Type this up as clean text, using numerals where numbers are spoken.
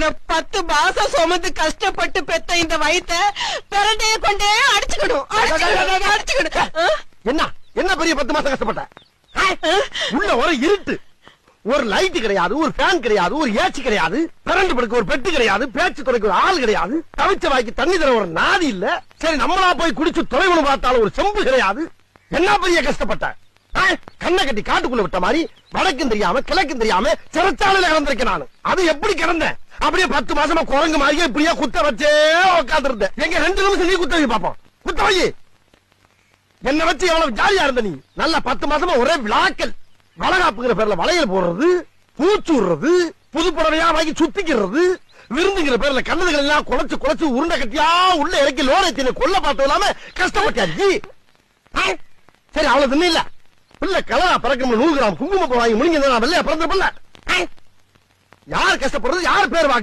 ஆனா 10 மாசம் சுமந்து கஷ்டப்பட்டு பெத்த இந்த வயித்தை பிறண்டைய கொண்டே அடிச்சுக்கணும். என்ன என்ன பெரிய 10 மாசம் கஷ்டப்பட்ட? உள்ள ஒரு இருட்டு, ஒரு லைட் கிடையாது, ஒரு ஃபேன் கிடையாது, ஒரு ஏச்சி கிடையாது, கரண்ட் படுக்க ஒரு பெட்டு கிடையாது, பேச்சு துறைக்கு ஒரு ஆள் கிடையாது, தவிச்ச வாய்க்கு தண்ணி தர ஒரு நாதி இல்ல. சரி நம்மளா போய் குடிச்சு தொலைவுன்னு பார்த்தாலும் ஒரு செம்பு கிடையாது. என்ன பெரிய கஷ்டப்பட்ட? கண்ணை கட்டி காட்டுக்குள்ள விட்ட மாதிரி வடக்கும் தெரியாம கிழக்கும் தெரியாம சிறைச்சாலையில கிடந்திருக்கேன் நானு. அது எப்படி கிடந்தேன்? அப்படியே 10 மாசமா குரங்கு மாதிரியே இப்படியே குத்த வச்சே உட்கார்ந்து இருந்தேன். எங்க 2 நிமிஷம் நீ குத்த வை பாப்போம். குத்த வை. என்ன வச்சு எவ்வளவு ஜாலியா இருந்த நீ? நல்ல 10 மாசமா ஒரே விளாக்கல். வளகாப்புங்கிற பேர்ல வளையல் போடுறது, பூச்சுடுறது, புது புடவையா வாங்கி சுத்திக்கிறது, விருந்துங்கிற பேர்ல கண்ணதுகள் எல்லாம் குழைச்சு குழைச்சு உருண்டை கட்டியா உள்ள இறக்கி லோனை கொல்ல பார்த்து இல்லாம கஷ்டப்பட்டாச்சு. சரி அவ்வளவு தின்னு இல்ல பிள்ளை கலரா பறக்க 100 கிராம் குங்குமப்பூ வாங்கி முடிங்க வெள்ளையா பிறந்த பிள்ளை. யார் கஷ்டப்படுறது? யார் பேர்